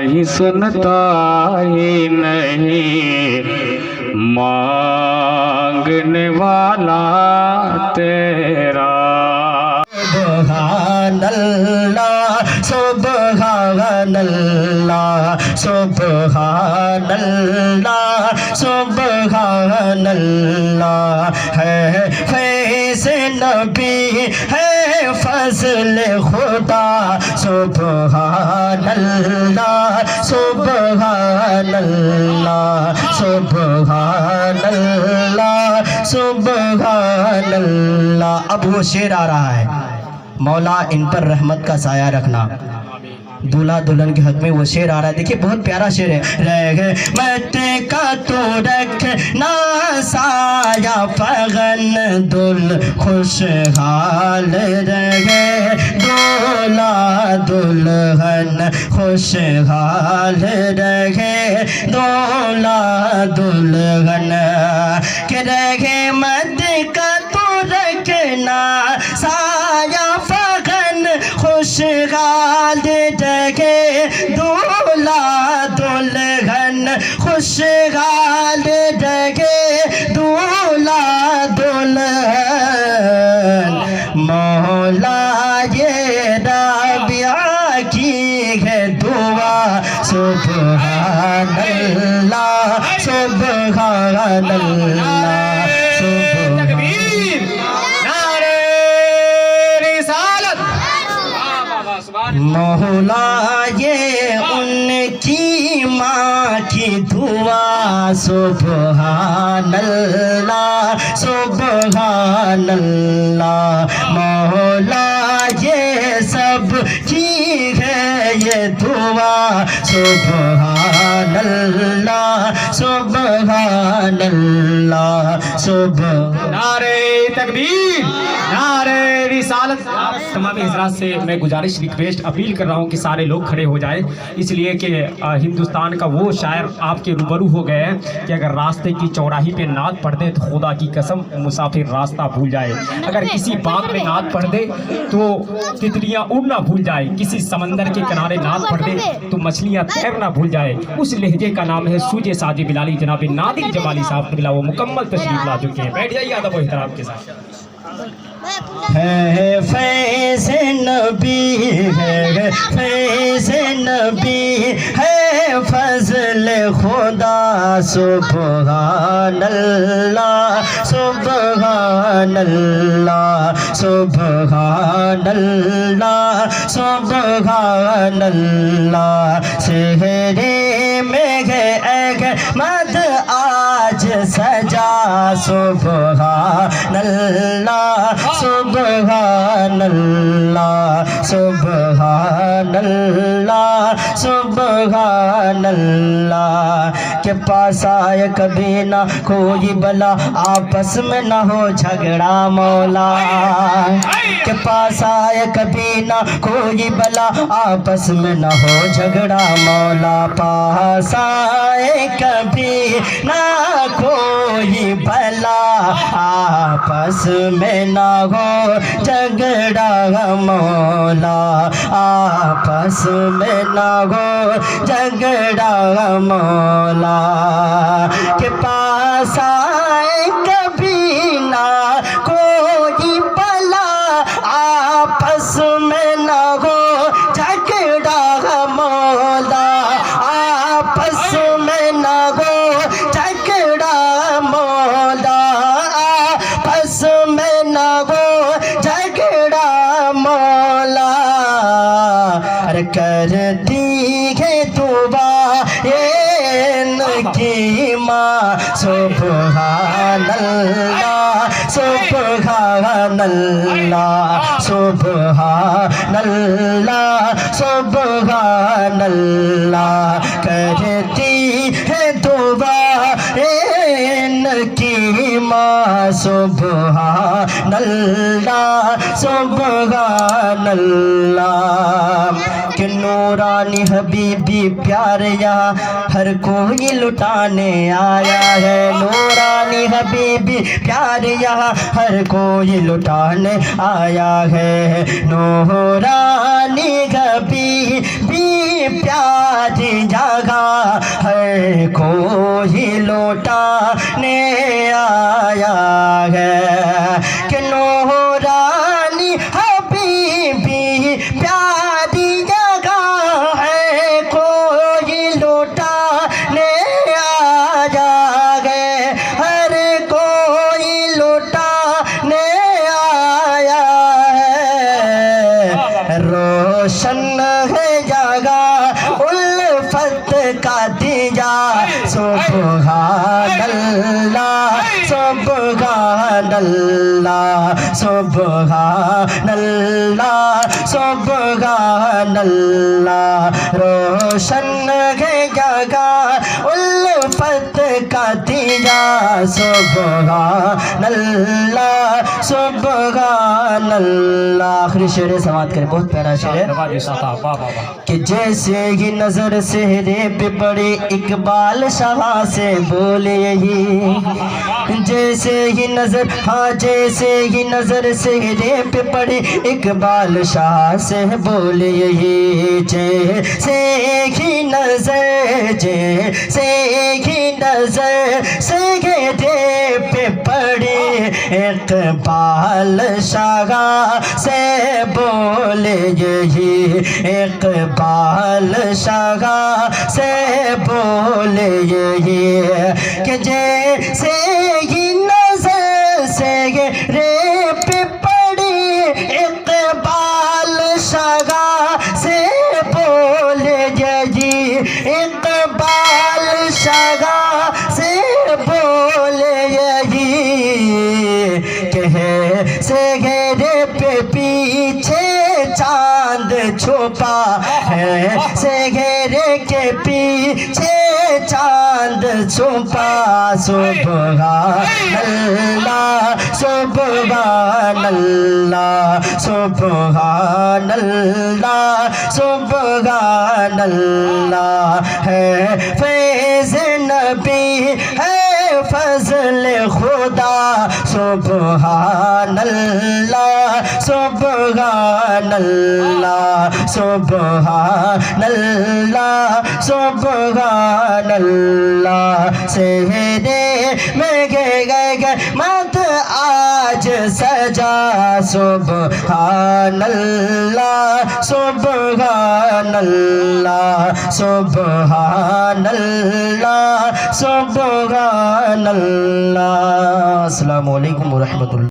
नहीं सुनता ही नहीं मांगने वाला तेरा। सुबहानल्लाह सुबहानल्लाह सुबहानल्लाह सुबहानल्लाह है फैज़ नबी है फज़ल खुदा। सुबहानल्लाह सुबहानल्लाह सुबहानल्लाह सुबहानल्लाह। अब वो शेर आ रहा है, मौला इन पर रहमत का साया रखना। दूल्हा दुल्हन के हक में वो शेर आ रहा है। देखिए बहुत प्यारा शेर है। रहमत का तो रखना साया फगन दुल खुशहाल रहे। दूल्हा दुल्हन खुशहाल रहे। दूल्हा दुल्हन के रहमत का तो रखना साया फगन खुशहाल रहे। दूल्हा दुल्हन खुशहाल रहे। दूल्हा दुल्हन मौला ये राबिया की है दुआ। सुबहानल्लाह सुबहानल्लाह मौला ये उनकी माँ की दुआ। सुबहानल्लाह सुबहानल्लाह मौला ये सब की है ये दुआ। सुबहानल्लाह सुबहानल्लाह सुबह। नारे तकबीर, नारे रिसालत। तमाम हज़रात से मैं गुजारिश रिक्वेस्ट अपील कर रहा हूँ कि सारे लोग खड़े हो जाएं, इसलिए कि हिंदुस्तान का वो शायर आपके रूबरू हो गए हैं कि अगर रास्ते की चौराही पे नात पढ़ दे तो खुदा की कसम मुसाफिर रास्ता भूल जाए। अगर किसी बाग में नात पढ़ दे तो तितलियाँ उड़ना भूल जाए। किसी समंदर के किनारे नात पढ़ दे तो मछलियाँ तैरना भूल जाए। उस लहजे का नाम है सूजे साजे बिलाली। जनाब नादिर जमाली साहब बिला वो मुकम्मल तशरीफ ला चुके हैं। बैठ जाइए अदब व एहतराम के साथ। है फैज़ नबी है फैज़ नबी है फज़ल खुदा। सुबहानल्लाह सुबहानल्लाह सुबहानल्लाह सुबहानल्लाह। सेहरे में है अहमद आज सजा। सुबहानल्लाह सुबहानल्लाह सुबहानल्लाह सुबहानल्लाह। के पास आए कभी ना कोई बला आपस में ना हो झगड़ा मौला। के पास आए कभी ना कोई बला आपस में ना हो झगड़ा मौला। पास आए कभी ना कोई भला आपस में ना हो झगड़ा मौला। आपस में ना हो झगड़ा मौला। के पास आए कभी ना कोई भला आपस में ना हो झगड़ा मौला। आपस में ना हो झगड़ा मौला। आपस में ना हो झगड़ा मौला। अरे करती है दुआ की माँ। सुबहानल्लाह सुबहानल्लाह सुबहानल्लाह सुबहानल्लाह। करती है दुआ की माँ। सुबहानल्लाह सुबहानल्लाह। कि नूरानी हबीबी प्यार यहाँ हर कोई लुटाने आया है। नूरानी हबीबी प्यार यहाँ हर कोई लुटाने आया है। नूरानी हबीबी प्यारी जगह हर कोई लुटाने आया है। कि नूरानी हबीबी प्यारी जगह है कोई लुटाने आया है। हर कोई लुटाने आया है। रोशन है जगह उल्फत का दिया सुबहानल्लाह सुबहानल्लाह सुबहानल्लाह सुबहानल्लाह। रोशन है जगह उल्फत का दिया सुबहानल्लाह सुबहानल्लाह। आखिरी शेर समाप्त करें, बहुत प्यारा शेर है कि जैसे ही नजर सेहरे पे पड़े इकबाल शाह से बोले यही। जैसे ही नजर, हाँ जैसे ही नजर सेहरे पे पड़े इकबाल शाह से बोले यही। जैसे ही नजर, जैसे ही नजर सेहरे पे पड़े इकबाल शाह से बोले यही। इकबाल शाह से बोले यही कि जैसे ही नजर से रे पे पड़ी इकबाल शाह से बोले यही। इकबाल शाह से बोले यही कह से घेरे पे पीछे चांद छुपा है। से घेरे के पीछे चांद छुपा सुबहानल्लाह सुबहानल्लाह सुबहानल्लाह सुबहानल्लाह। है फैज़ नबी है फजल खुदा सुबहानल्लाह सुबहानल्लाह सुबहानल्लाह सुबहानल्लाह। सेहरे में गए मत आज सजा सुबहानल्लाह सुबहानल्लाह सुबहानल्लाह सुबहानल्लाह। अस्सलामु अलैकुम व रहमतुल्लाह।